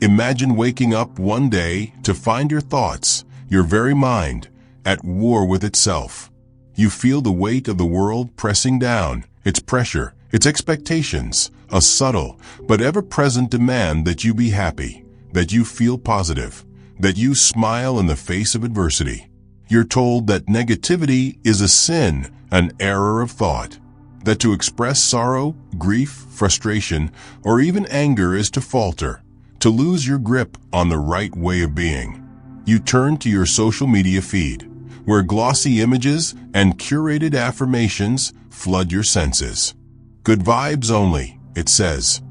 Imagine waking up one day to find your thoughts, your very mind, at war with itself. You feel the weight of the world pressing down, its pressure, its expectations, a subtle but ever-present demand that you be happy, that you feel positive, that you smile in the face of adversity. You're told that negativity is a sin, an error of thought, that to express sorrow, grief, frustration, or even anger is to falter, to lose your grip on the right way of being. You turn to your social media feed, where glossy images and curated affirmations flood your senses. Good vibes only, it says.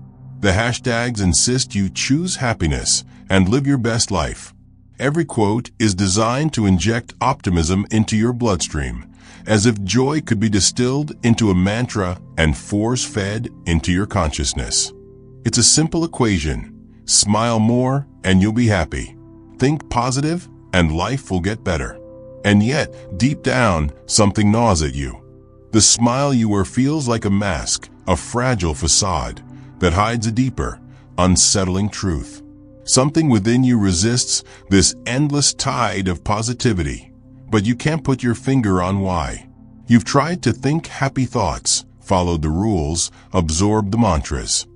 The hashtags insist you choose happiness and live your best life. Every quote is designed to inject optimism into your bloodstream, as if joy could be distilled into a mantra and force-fed into your consciousness. It's a simple equation. Smile more and you'll be happy. Think positive and life will get better. And yet, deep down, something gnaws at you. The smile you wear feels like a mask, a fragile facade that hides a deeper, unsettling truth. Something within you resists this endless tide of positivity, but you can't put your finger on why. You've tried to think happy thoughts, followed the rules, absorbed the mantras.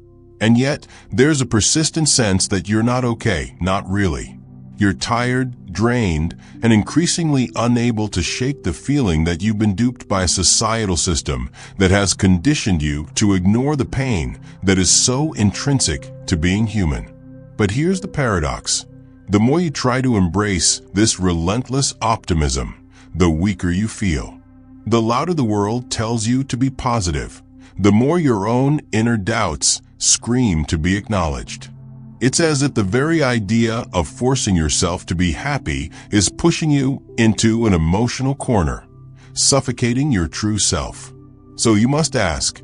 And yet, there's a persistent sense that you're not okay, not really. You're tired, drained, and increasingly unable to shake the feeling that you've been duped by a societal system that has conditioned you to ignore the pain that is so intrinsic to being human. But here's the paradox. The more you try to embrace this relentless optimism, the weaker you feel. The louder the world tells you to be positive, the more your own inner doubts scream to be acknowledged. It's as if the very idea of forcing yourself to be happy is pushing you into an emotional corner, suffocating your true self. So you must ask,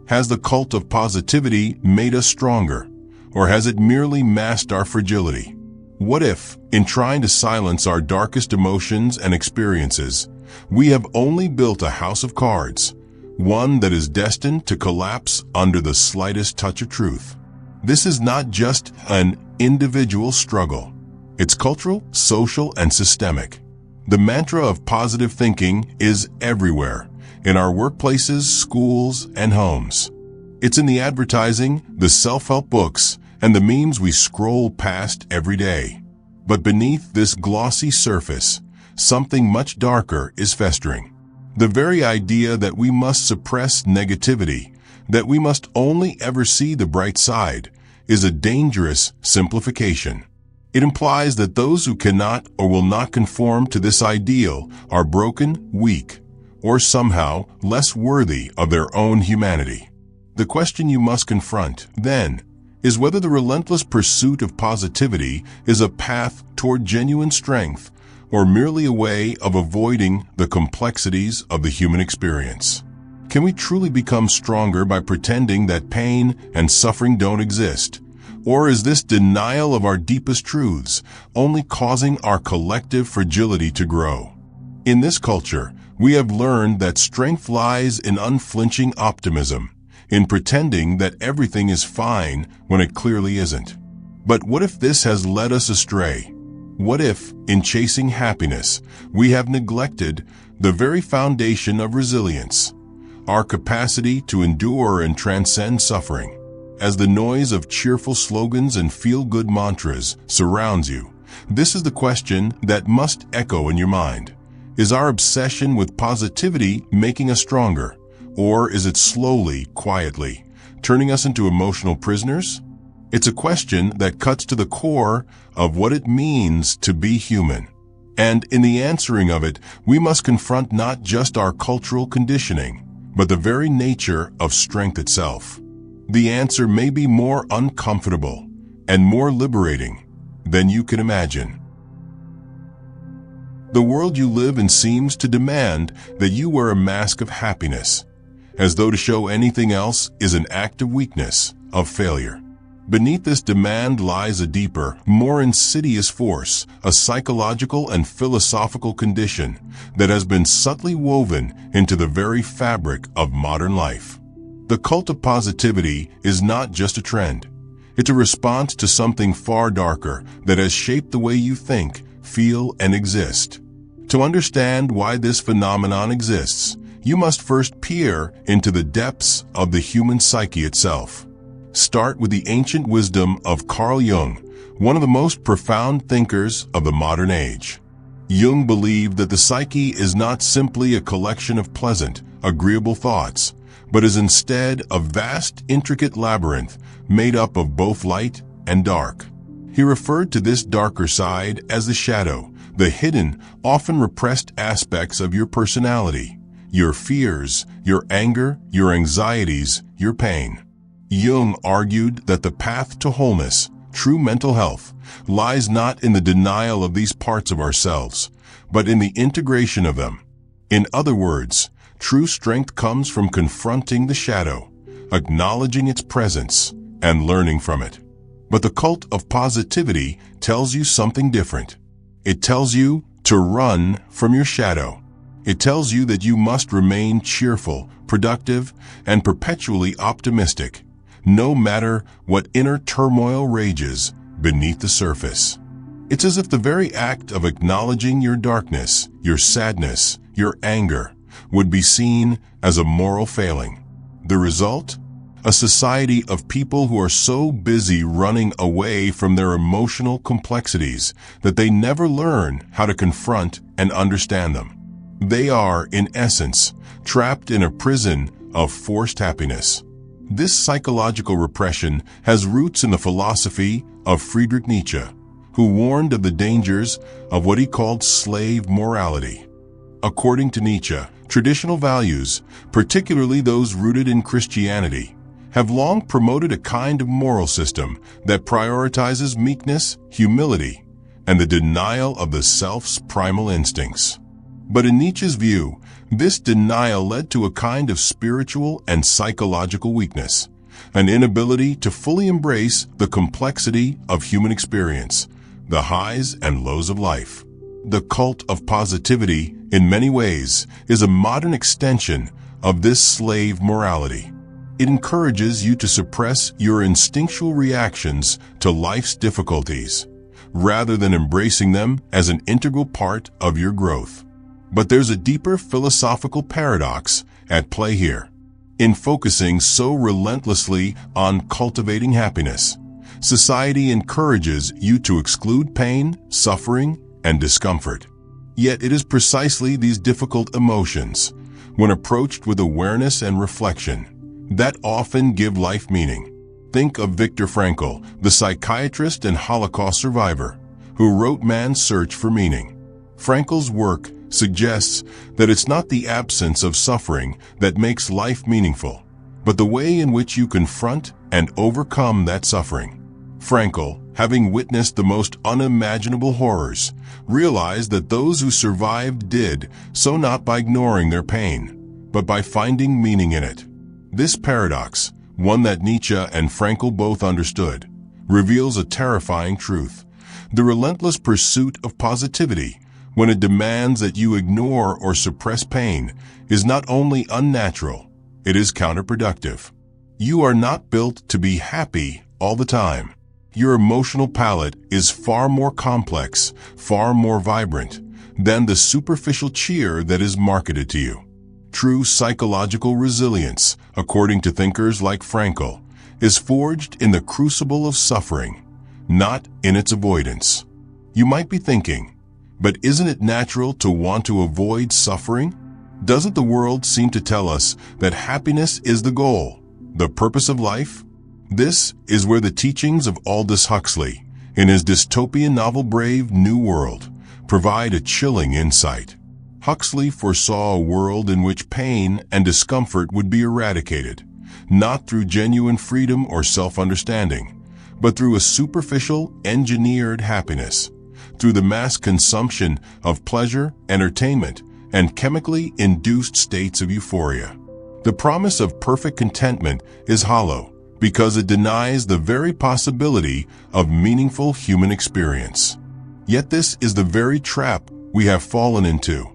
has the cult of positivity made us stronger, or has it merely masked our fragility? What if, in trying to silence our darkest emotions and experiences, we have only built a house of cards, one that is destined to collapse under the slightest touch of truth? This is not just an individual struggle. It's cultural, social, and systemic. The mantra of positive thinking is everywhere, in our workplaces, schools, and homes. It's in the advertising, the self-help books, and the memes we scroll past every day. But beneath this glossy surface, something much darker is festering. The very idea that we must suppress negativity, that we must only ever see the bright side, is a dangerous simplification. It implies that those who cannot or will not conform to this ideal are broken, weak, or somehow less worthy of their own humanity. The question you must confront, then, is whether the relentless pursuit of positivity is a path toward genuine strength or merely a way of avoiding the complexities of the human experience. Can we truly become stronger by pretending that pain and suffering don't exist? Or is this denial of our deepest truths only causing our collective fragility to grow? In this culture, we have learned that strength lies in unflinching optimism, in pretending that everything is fine when it clearly isn't. But what if this has led us astray? What if, in chasing happiness, we have neglected the very foundation of resilience? Our capacity to endure and transcend suffering. As the noise of cheerful slogans and feel-good mantras surrounds you, this is the question that must echo in your mind. Is our obsession with positivity making us stronger, or is it slowly, quietly, turning us into emotional prisoners? It's a question that cuts to the core of what it means to be human. And in the answering of it, we must confront not just our cultural conditioning, but the very nature of strength itself. The answer may be more uncomfortable and more liberating than you can imagine. The world you live in seems to demand that you wear a mask of happiness, as though to show anything else is an act of weakness, of failure. Beneath this demand lies a deeper, more insidious force, a psychological and philosophical condition that has been subtly woven into the very fabric of modern life. The cult of positivity is not just a trend. It's a response to something far darker that has shaped the way you think, feel, and exist. To understand why this phenomenon exists, you must first peer into the depths of the human psyche itself. Start with the ancient wisdom of Carl Jung, one of the most profound thinkers of the modern age. Jung believed that the psyche is not simply a collection of pleasant, agreeable thoughts, but is instead a vast, intricate labyrinth made up of both light and dark. He referred to this darker side as the shadow, the hidden, often repressed aspects of your personality, your fears, your anger, your anxieties, your pain. Jung argued that the path to wholeness, true mental health, lies not in the denial of these parts of ourselves, but in the integration of them. In other words, true strength comes from confronting the shadow, acknowledging its presence, and learning from it. But the cult of positivity tells you something different. It tells you to run from your shadow. It tells you that you must remain cheerful, productive, and perpetually optimistic, no matter what inner turmoil rages beneath the surface. It's as if the very act of acknowledging your darkness, your sadness, your anger, would be seen as a moral failing. The result? A society of people who are so busy running away from their emotional complexities that they never learn how to confront and understand them. They are, in essence, trapped in a prison of forced happiness. This psychological repression has roots in the philosophy of Friedrich Nietzsche, who warned of the dangers of what he called slave morality. According to Nietzsche, traditional values, particularly those rooted in Christianity, have long promoted a kind of moral system that prioritizes meekness, humility, and the denial of the self's primal instincts. But in Nietzsche's view, this denial led to a kind of spiritual and psychological weakness, an inability to fully embrace the complexity of human experience, the highs and lows of life. The cult of positivity, in many ways, is a modern extension of this slave morality. It encourages you to suppress your instinctual reactions to life's difficulties, rather than embracing them as an integral part of your growth. But there's a deeper philosophical paradox at play here. In focusing so relentlessly on cultivating happiness, society encourages you to exclude pain, suffering, and discomfort. Yet it is precisely these difficult emotions, when approached with awareness and reflection, that often give life meaning. Think of Viktor Frankl, the psychiatrist and Holocaust survivor, who wrote Man's Search for Meaning. Frankl's work suggests that it's not the absence of suffering that makes life meaningful, but the way in which you confront and overcome that suffering. Frankl, having witnessed the most unimaginable horrors, realized that those who survived did so not by ignoring their pain, but by finding meaning in it. This paradox, one that Nietzsche and Frankl both understood, reveals a terrifying truth. The relentless pursuit of positivity, when it demands that you ignore or suppress pain, is not only unnatural, it is counterproductive. You are not built to be happy all the time. Your emotional palette is far more complex, far more vibrant, than the superficial cheer that is marketed to you. True psychological resilience, according to thinkers like Frankl, is forged in the crucible of suffering, not in its avoidance. You might be thinking, but isn't it natural to want to avoid suffering? Doesn't the world seem to tell us that happiness is the goal, the purpose of life? This is where the teachings of Aldous Huxley, in his dystopian novel Brave New World, provide a chilling insight. Huxley foresaw a world in which pain and discomfort would be eradicated, not through genuine freedom or self-understanding, but through a superficial, engineered happiness, through the mass consumption of pleasure, entertainment, and chemically induced states of euphoria. The promise of perfect contentment is hollow because it denies the very possibility of meaningful human experience. Yet this is the very trap we have fallen into.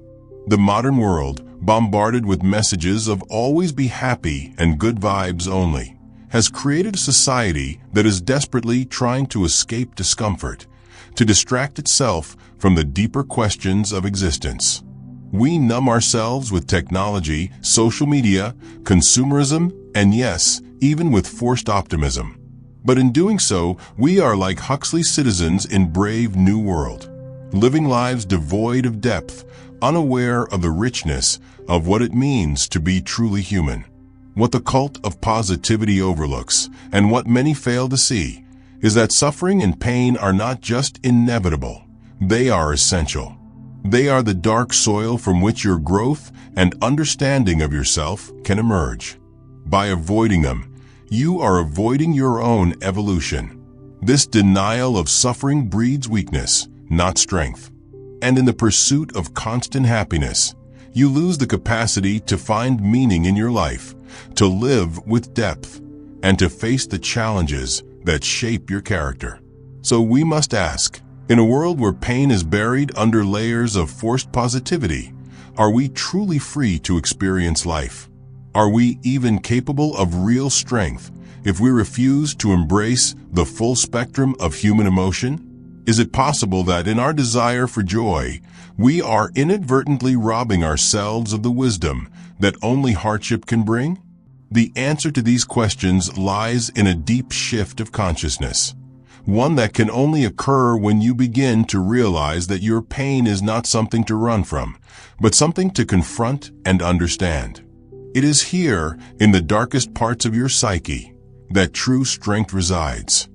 The modern world, bombarded with messages of always be happy and good vibes only, has created a society that is desperately trying to escape discomfort, to distract itself from the deeper questions of existence. We numb ourselves with technology, social media, consumerism, and yes, even with forced optimism. But in doing so, we are like Huxley's citizens in Brave New World, living lives devoid of depth, unaware of the richness of what it means to be truly human. What the cult of positivity overlooks, and what many fail to see, is that suffering and pain are not just inevitable, they are essential. They are the dark soil from which your growth and understanding of yourself can emerge. By avoiding them, you are avoiding your own evolution. This denial of suffering breeds weakness, not strength. And in the pursuit of constant happiness, you lose the capacity to find meaning in your life, to live with depth, and to face the challenges that shape your character. So we must ask, in a world where pain is buried under layers of forced positivity, are we truly free to experience life? Are we even capable of real strength if we refuse to embrace the full spectrum of human emotion? Is it possible that in our desire for joy, we are inadvertently robbing ourselves of the wisdom that only hardship can bring? The answer to these questions lies in a deep shift of consciousness, one that can only occur when you begin to realize that your pain is not something to run from, but something to confront and understand. It is here, in the darkest parts of your psyche, that true strength resides.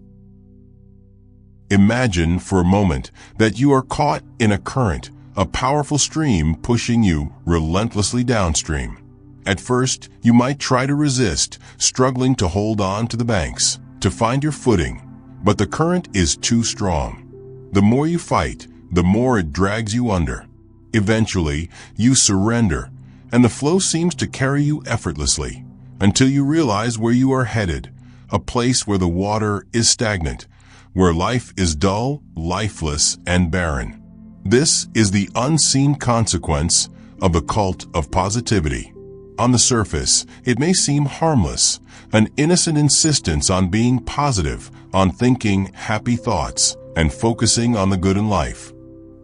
Imagine for a moment that you are caught in a current, a powerful stream pushing you relentlessly downstream. At first, you might try to resist, struggling to hold on to the banks, to find your footing, but the current is too strong. The more you fight, the more it drags you under. Eventually, you surrender, and the flow seems to carry you effortlessly, until you realize where you are headed, a place where the water is stagnant, where life is dull, lifeless, and barren. This is the unseen consequence of the cult of positivity. On the surface, it may seem harmless, an innocent insistence on being positive, on thinking happy thoughts, and focusing on the good in life.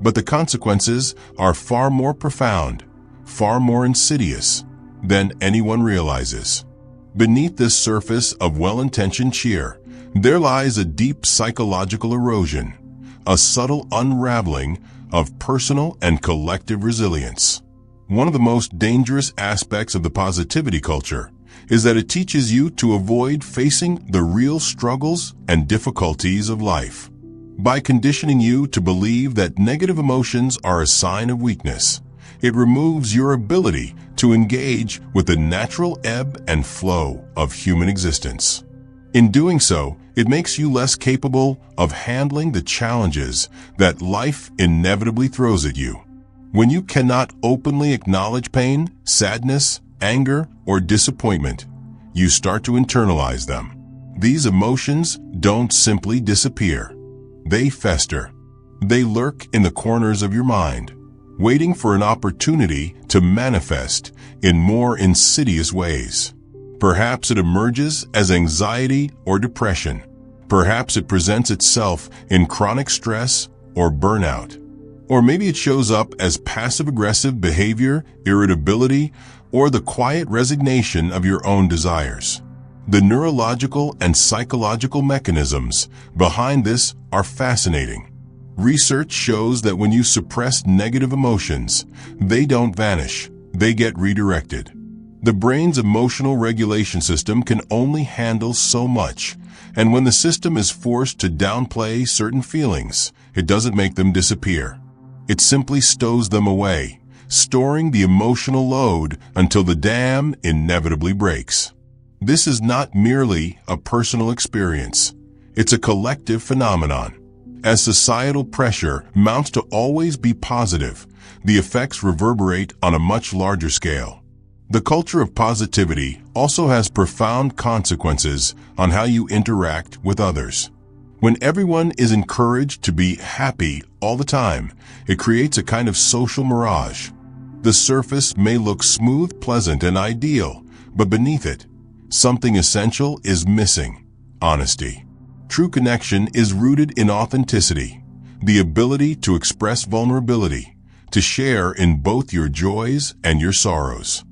But the consequences are far more profound, far more insidious than anyone realizes. Beneath this surface of well-intentioned cheer, there lies a deep psychological erosion, a subtle unraveling of personal and collective resilience. One of the most dangerous aspects of the positivity culture is that it teaches you to avoid facing the real struggles and difficulties of life. By conditioning you to believe that negative emotions are a sign of weakness, it removes your ability to engage with the natural ebb and flow of human existence. In doing so, it makes you less capable of handling the challenges that life inevitably throws at you. When you cannot openly acknowledge pain, sadness, anger, or disappointment, you start to internalize them. These emotions don't simply disappear. They fester. They lurk in the corners of your mind, waiting for an opportunity to manifest in more insidious ways. Perhaps it emerges as anxiety or depression. Perhaps it presents itself in chronic stress or burnout. Or maybe it shows up as passive-aggressive behavior, irritability, or the quiet resignation of your own desires. The neurological and psychological mechanisms behind this are fascinating. Research shows that when you suppress negative emotions, they don't vanish, they get redirected. The brain's emotional regulation system can only handle so much, and when the system is forced to downplay certain feelings, it doesn't make them disappear. It simply stows them away, storing the emotional load until the dam inevitably breaks. This is not merely a personal experience. It's a collective phenomenon. As societal pressure mounts to always be positive, the effects reverberate on a much larger scale. The culture of positivity also has profound consequences on how you interact with others. When everyone is encouraged to be happy all the time, it creates a kind of social mirage. The surface may look smooth, pleasant, and ideal, but beneath it, something essential is missing: honesty. True connection is rooted in authenticity, the ability to express vulnerability, to share in both your joys and your sorrows.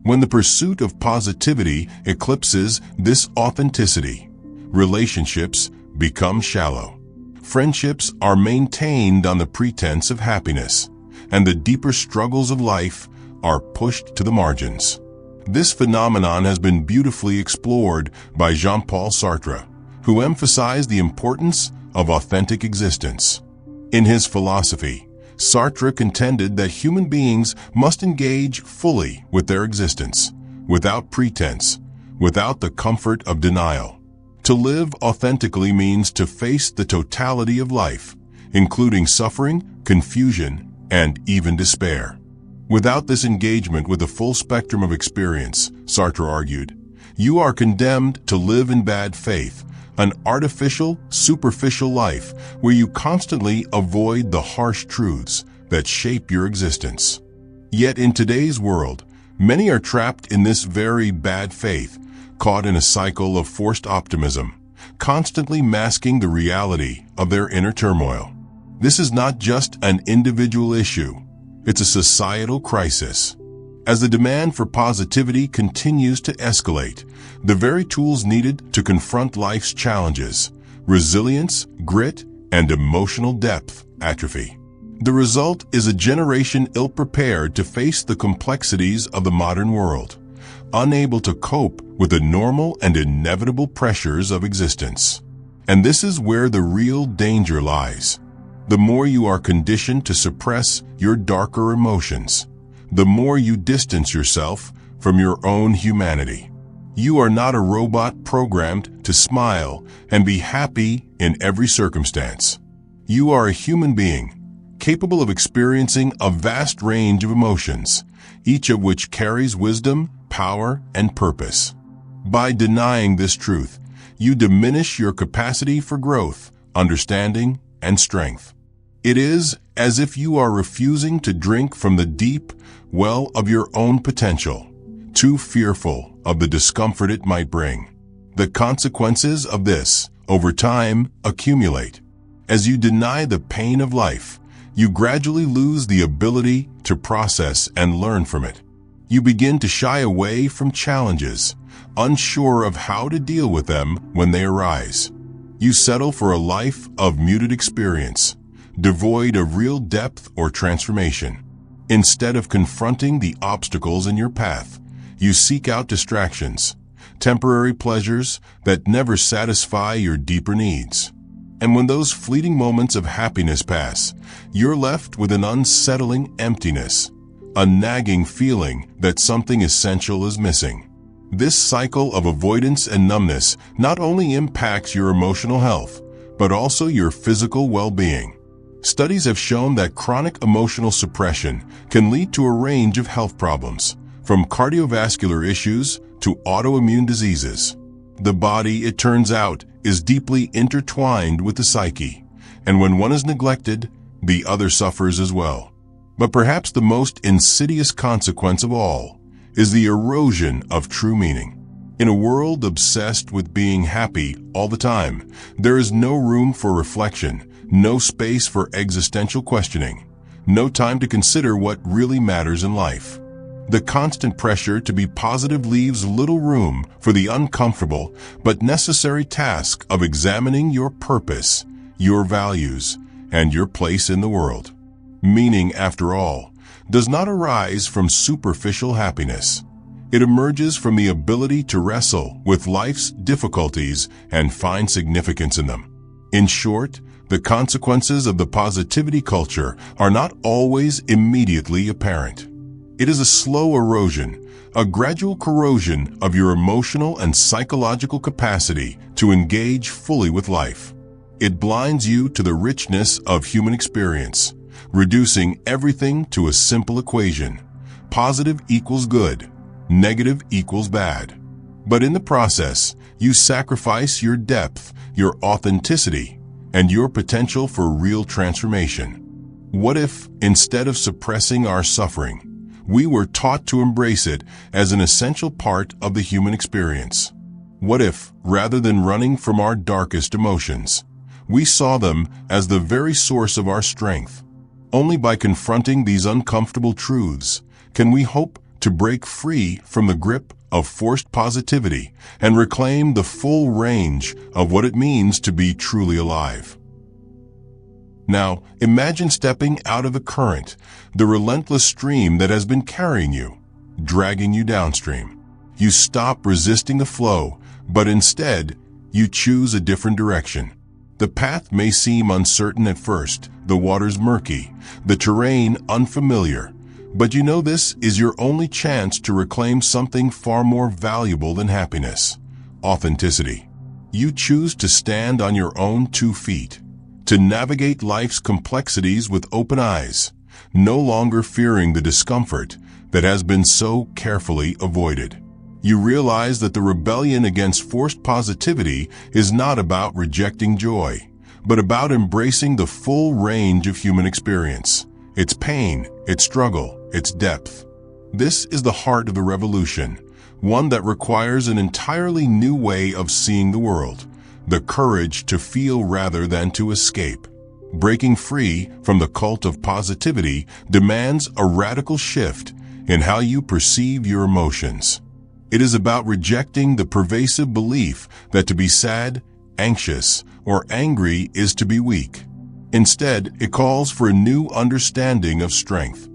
When the pursuit of positivity eclipses this authenticity, relationships become shallow. Friendships are maintained on the pretense of happiness, and the deeper struggles of life are pushed to the margins. This phenomenon has been beautifully explored by Jean-Paul Sartre, who emphasized the importance of authentic existence. In his philosophy, Sartre contended that human beings must engage fully with their existence, without pretense, without the comfort of denial. To live authentically means to face the totality of life, including suffering, confusion, and even despair. Without this engagement with the full spectrum of experience, Sartre argued, you are condemned to live in bad faith, an artificial, superficial life where you constantly avoid the harsh truths that shape your existence. Yet in today's world, many are trapped in this very bad faith, caught in a cycle of forced optimism, constantly masking the reality of their inner turmoil. This is not just an individual issue, it's a societal crisis. As the demand for positivity continues to escalate, the very tools needed to confront life's challenges, resilience, grit, and emotional depth, atrophy. The result is a generation ill-prepared to face the complexities of the modern world, unable to cope with the normal and inevitable pressures of existence. And this is where the real danger lies. The more you are conditioned to suppress your darker emotions, the more you distance yourself from your own humanity. You are not a robot programmed to smile and be happy in every circumstance. You are a human being, capable of experiencing a vast range of emotions, each of which carries wisdom, power, and purpose. By denying this truth, you diminish your capacity for growth, understanding, and strength. It is as if you are refusing to drink from the deep well of your own potential, too fearful of the discomfort it might bring. The consequences of this, over time, accumulate. As you deny the pain of life, you gradually lose the ability to process and learn from it. You begin to shy away from challenges, unsure of how to deal with them when they arise. You settle for a life of muted experience, devoid of real depth or transformation. Instead of confronting the obstacles in your path, you seek out distractions, temporary pleasures that never satisfy your deeper needs. And when those fleeting moments of happiness pass, you're left with an unsettling emptiness, a nagging feeling that something essential is missing. This cycle of avoidance and numbness not only impacts your emotional health, but also your physical well-being. Studies have shown that chronic emotional suppression can lead to a range of health problems, from cardiovascular issues to autoimmune diseases. The body, it turns out, is deeply intertwined with the psyche, and when one is neglected, the other suffers as well. But perhaps the most insidious consequence of all is the erosion of true meaning. In a world obsessed with being happy all the time, there is no room for reflection, no space for existential questioning, no time to consider what really matters in life. The constant pressure to be positive leaves little room for the uncomfortable but necessary task of examining your purpose, your values, and your place in the world. Meaning, after all, does not arise from superficial happiness. It emerges from the ability to wrestle with life's difficulties and find significance in them. In short, the consequences of the positivity culture are not always immediately apparent. It is a slow erosion, a gradual corrosion of your emotional and psychological capacity to engage fully with life. It blinds you to the richness of human experience, reducing everything to a simple equation: positive equals good, negative equals bad. But in the process, you sacrifice your depth, your authenticity, and your potential for real transformation. What if, instead of suppressing our suffering, We were taught to embrace it as an essential part of the human experience. What if, rather than running from our darkest emotions, we saw them as the very source of our strength? Only by confronting these uncomfortable truths can we hope to break free from the grip of forced positivity and reclaim the full range of what it means to be truly alive. Now, imagine stepping out of the current, the relentless stream that has been carrying you, dragging you downstream. You stop resisting the flow, but instead, you choose a different direction. The path may seem uncertain at first, the water's murky, the terrain unfamiliar, but you know this is your only chance to reclaim something far more valuable than happiness: authenticity. You choose to stand on your own 2 feet, to navigate life's complexities with open eyes, no longer fearing the discomfort that has been so carefully avoided. You realize that the rebellion against forced positivity is not about rejecting joy, but about embracing the full range of human experience, its pain, its struggle, its depth. This is the heart of the revolution, one that requires an entirely new way of seeing the world, the courage to feel rather than to escape. Breaking free from the cult of positivity demands a radical shift in how you perceive your emotions. It is about rejecting the pervasive belief that to be sad, anxious, or angry is to be weak. Instead, it calls for a new understanding of strength,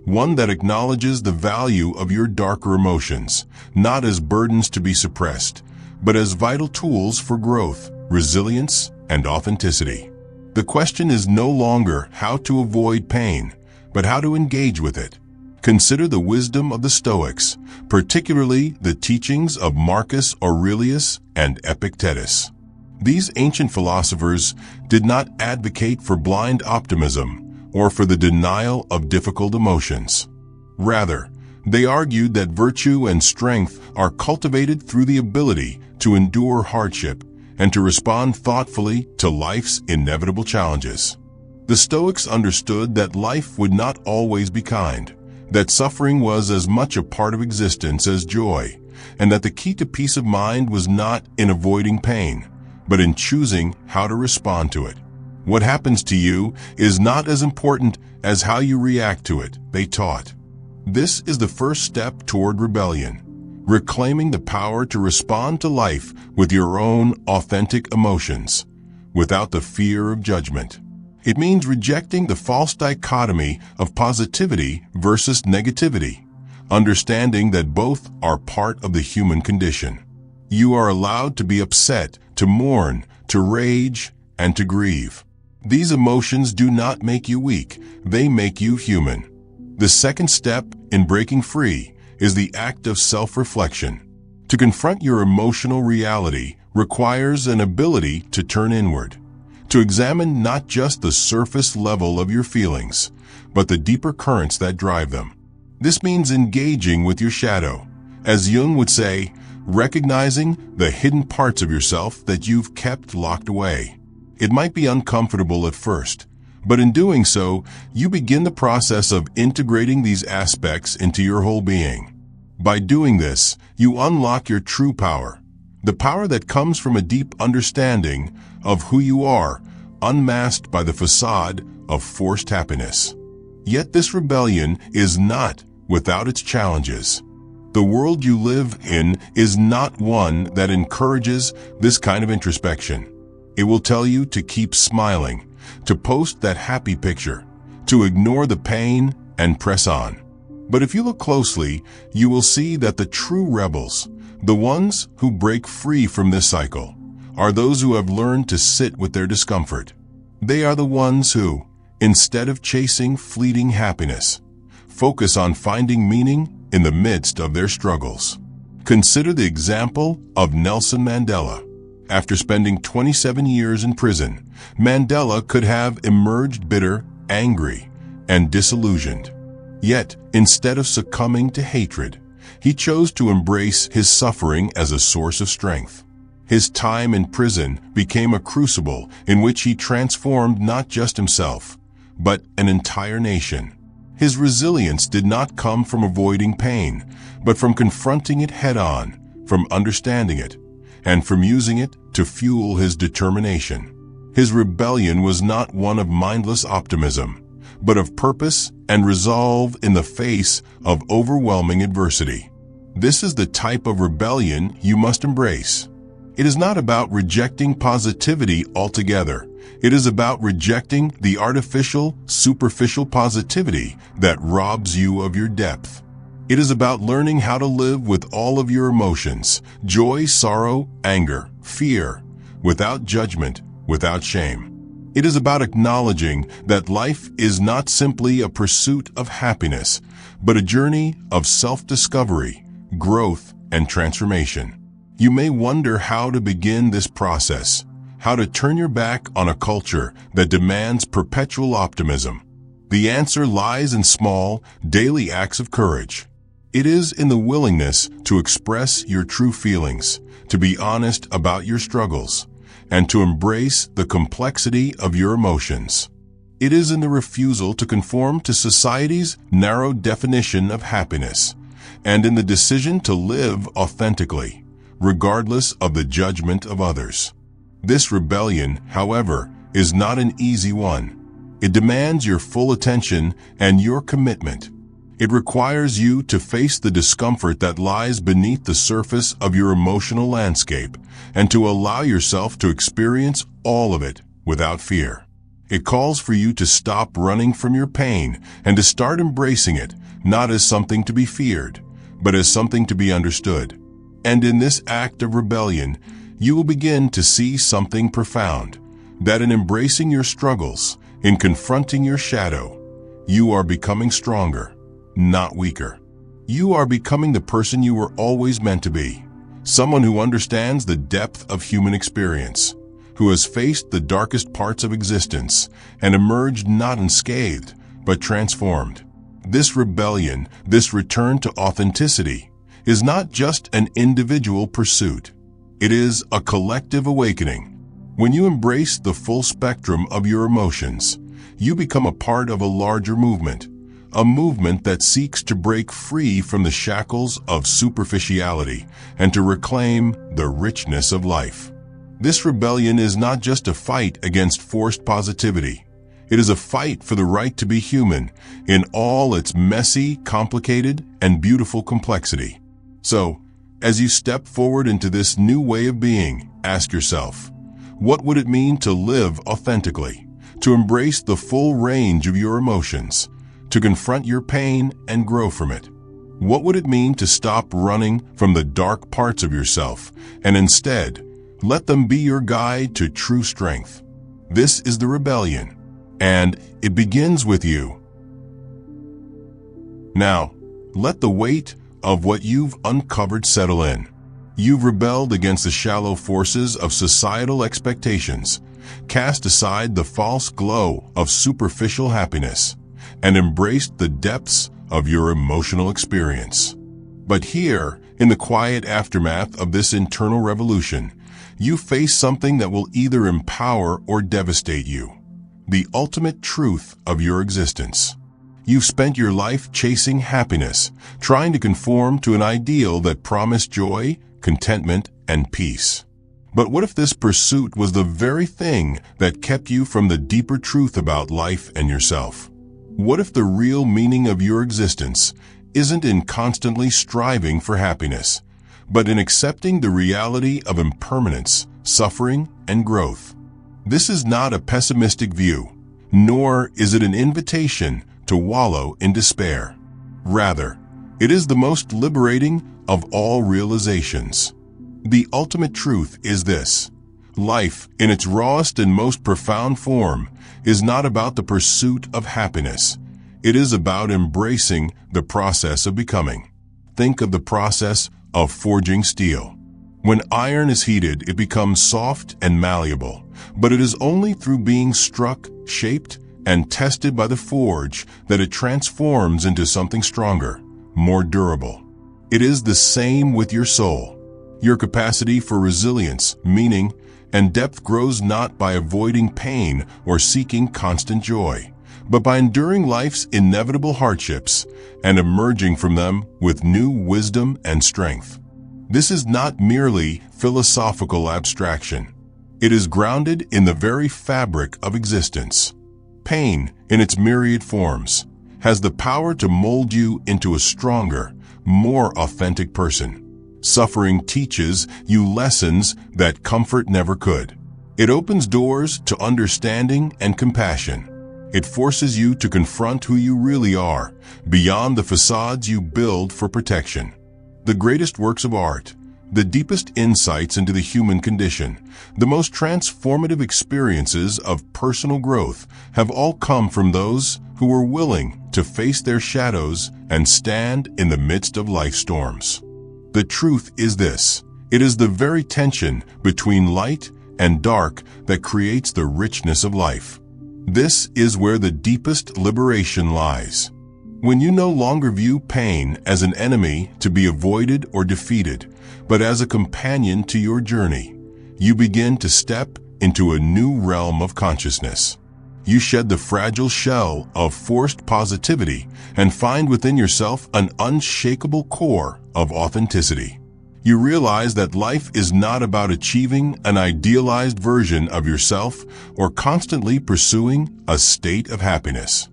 one that acknowledges the value of your darker emotions, not as burdens to be suppressed, but as vital tools for growth, resilience, and authenticity. The question is no longer how to avoid pain, but how to engage with it. Consider the wisdom of the Stoics, particularly the teachings of Marcus Aurelius and Epictetus. These ancient philosophers did not advocate for blind optimism or for the denial of difficult emotions. Rather, they argued that virtue and strength are cultivated through the ability to endure hardship and to respond thoughtfully to life's inevitable challenges. The Stoics understood that life would not always be kind, that suffering was as much a part of existence as joy, and that the key to peace of mind was not in avoiding pain, but in choosing how to respond to it. What happens to you is not as important as how you react to it, they taught. This is the first step toward rebellion, reclaiming the power to respond to life with your own authentic emotions, without the fear of judgment. It means rejecting the false dichotomy of positivity versus negativity, understanding that both are part of the human condition. You are allowed to be upset, to mourn, to rage, and to grieve. These emotions do not make you weak, they make you human. The second step in breaking free is the act of self-reflection. To confront your emotional reality requires an ability to turn inward, to examine not just the surface level of your feelings, but the deeper currents that drive them. This means engaging with your shadow. As Jung would say, recognizing the hidden parts of yourself that you've kept locked away. It might be uncomfortable at first, but in doing so, you begin the process of integrating these aspects into your whole being. By doing this, you unlock your true power, the power that comes from a deep understanding of who you are, unmasked by the facade of forced happiness. Yet this rebellion is not without its challenges. The world you live in is not one that encourages this kind of introspection. It will tell you to keep smiling, to post that happy picture, to ignore the pain and press on. But if you look closely, you will see that the true rebels, the ones who break free from this cycle, are those who have learned to sit with their discomfort. They are the ones who, instead of chasing fleeting happiness, focus on finding meaning in the midst of their struggles. Consider the example of Nelson Mandela. After spending 27 years in prison, Mandela could have emerged bitter, angry, and disillusioned. Yet, instead of succumbing to hatred, he chose to embrace his suffering as a source of strength. His time in prison became a crucible in which he transformed not just himself, but an entire nation. His resilience did not come from avoiding pain, but from confronting it head-on, from understanding it, and from using it to fuel his determination. His rebellion was not one of mindless optimism, but of purpose and resolve in the face of overwhelming adversity. This is the type of rebellion you must embrace. It is not about rejecting positivity altogether. It is about rejecting the artificial, superficial positivity that robs you of your depth. It is about learning how to live with all of your emotions, joy, sorrow, anger, fear, without judgment, without shame. It is about acknowledging that life is not simply a pursuit of happiness, but a journey of self-discovery, growth, and transformation. You may wonder how to begin this process, how to turn your back on a culture that demands perpetual optimism. The answer lies in small, daily acts of courage. It is in the willingness to express your true feelings, to be honest about your struggles, and to embrace the complexity of your emotions. It is in the refusal to conform to society's narrow definition of happiness, and in the decision to live authentically, regardless of the judgment of others. This rebellion, however, is not an easy one. It demands your full attention and your commitment. It requires you to face the discomfort that lies beneath the surface of your emotional landscape and to allow yourself to experience all of it without fear. It calls for you to stop running from your pain and to start embracing it, not as something to be feared, but as something to be understood. And in this act of rebellion, you will begin to see something profound, that in embracing your struggles, in confronting your shadow, you are becoming stronger, not weaker. You are becoming the person you were always meant to be, someone who understands the depth of human experience, who has faced the darkest parts of existence and emerged not unscathed, but transformed. This rebellion, this return to authenticity, is not just an individual pursuit. It is a collective awakening. When you embrace the full spectrum of your emotions, you become a part of a larger movement, a movement that seeks to break free from the shackles of superficiality and to reclaim the richness of life. This rebellion is not just a fight against forced positivity. It is a fight for the right to be human in all its messy, complicated, and beautiful complexity. So, as you step forward into this new way of being, ask yourself, what would it mean to live authentically, to embrace the full range of your emotions, to confront your pain and grow from it? What would it mean to stop running from the dark parts of yourself and instead let them be your guide to true strength? This is the rebellion, and it begins with you. Now, let the weight of what you've uncovered settle in. You've rebelled against the shallow forces of societal expectations, cast aside the false glow of superficial happiness, and embraced the depths of your emotional experience. But here, in the quiet aftermath of this internal revolution, you face something that will either empower or devastate you: the ultimate truth of your existence. You've spent your life chasing happiness, trying to conform to an ideal that promised joy, contentment, and peace. But what if this pursuit was the very thing that kept you from the deeper truth about life and yourself? What if the real meaning of your existence isn't in constantly striving for happiness, but in accepting the reality of impermanence, suffering, and growth? This is not a pessimistic view, nor is it an invitation to wallow in despair. Rather, it is the most liberating of all realizations. The ultimate truth is this: life, in its rawest and most profound form, is not about the pursuit of happiness. It is about embracing the process of becoming. Think of the process of forging steel. When iron is heated, it becomes soft and malleable, but it is only through being struck, shaped, and tested by the forge that it transforms into something stronger, more durable. It is the same with your soul. Your capacity for resilience, meaning, and depth grows not by avoiding pain or seeking constant joy, but by enduring life's inevitable hardships and emerging from them with new wisdom and strength. This is not merely philosophical abstraction. It is grounded in the very fabric of existence. Pain, in its myriad forms, has the power to mold you into a stronger, more authentic person. Suffering teaches you lessons that comfort never could. It opens doors to understanding and compassion. It forces you to confront who you really are, beyond the facades you build for protection. The greatest works of art, the deepest insights into the human condition, the most transformative experiences of personal growth have all come from those who were willing to face their shadows and stand in the midst of life's storms. The truth is this: it is the very tension between light and dark that creates the richness of life. This is where the deepest liberation lies. When you no longer view pain as an enemy to be avoided or defeated, but as a companion to your journey, you begin to step into a new realm of consciousness. You shed the fragile shell of forced positivity and find within yourself an unshakable core of authenticity. You realize that life is not about achieving an idealized version of yourself or constantly pursuing a state of happiness.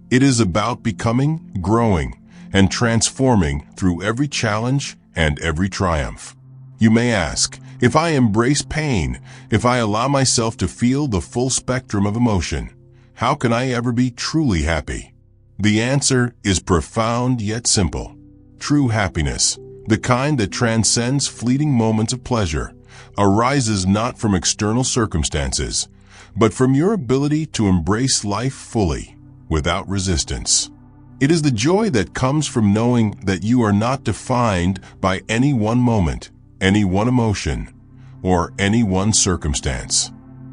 It is about becoming, growing, and transforming through every challenge and every triumph. You may ask, if I embrace pain, if I allow myself to feel the full spectrum of emotion, how can I ever be truly happy? The answer is profound yet simple. True happiness, the kind that transcends fleeting moments of pleasure, arises not from external circumstances, but from your ability to embrace life fully, without resistance. It is the joy that comes from knowing that you are not defined by any one moment, any one emotion, or any one circumstance.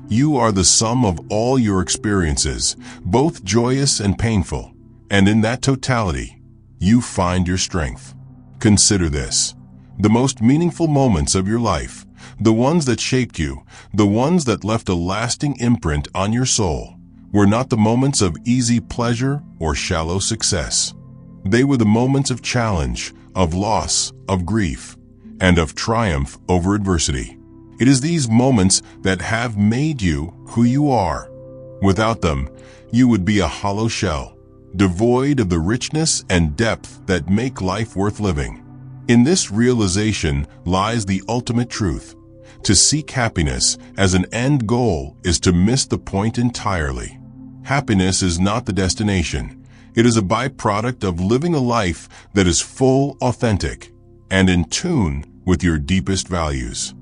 You are the sum of all your experiences, both joyous and painful, and in that totality, you find your strength. Consider this: the most meaningful moments of your life, the ones that shaped you, the ones that left a lasting imprint on your soul, were not the moments of easy pleasure or shallow success. They were the moments of challenge, of loss, of grief, and of triumph over adversity. It is these moments that have made you who you are. Without them, you would be a hollow shell, devoid of the richness and depth that make life worth living. In this realization lies the ultimate truth. To seek happiness as an end goal is to miss the point entirely. Happiness is not the destination. It is a byproduct of living a life that is full, authentic, and in tune with your deepest values.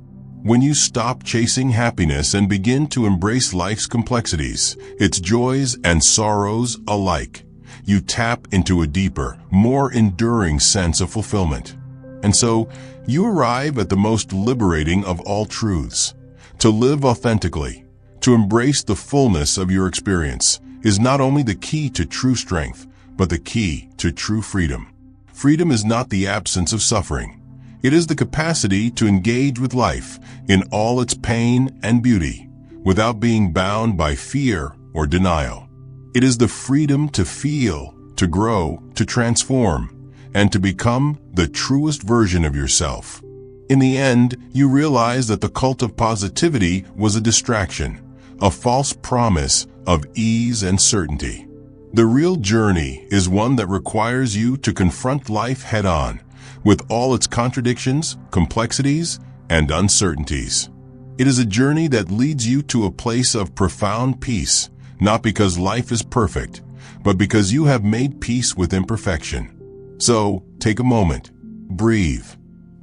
When you stop chasing happiness and begin to embrace life's complexities, its joys and sorrows alike, you tap into a deeper, more enduring sense of fulfillment. And so, you arrive at the most liberating of all truths. To live authentically, to embrace the fullness of your experience, is not only the key to true strength, but the key to true freedom. Freedom is not the absence of suffering. It is the capacity to engage with life in all its pain and beauty, without being bound by fear or denial. It is the freedom to feel, to grow, to transform, and to become the truest version of yourself. In the end, you realize that the cult of positivity was a distraction, a false promise of ease and certainty. The real journey is one that requires you to confront life head-on, with all its contradictions, complexities, and uncertainties. It is a journey that leads you to a place of profound peace, not because life is perfect, but because you have made peace with imperfection. So, take a moment, breathe.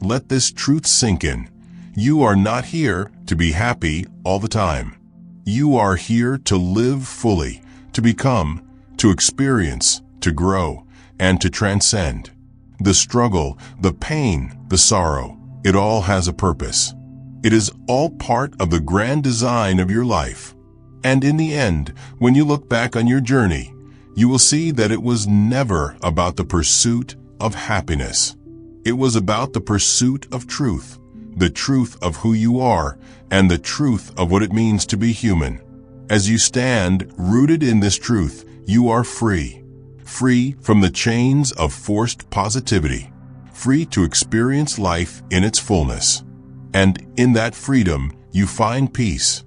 Let this truth sink in. You are not here to be happy all the time. You are here to live fully, to become, to experience, to grow, and to transcend. The struggle, the pain, the sorrow, it all has a purpose. It is all part of the grand design of your life. And in the end, when you look back on your journey, you will see that it was never about the pursuit of happiness. It was about the pursuit of truth, the truth of who you are, and the truth of what it means to be human. As you stand rooted in this truth, You are free. Free from the chains of forced positivity. Free to experience life in its fullness. And in that freedom, you find peace.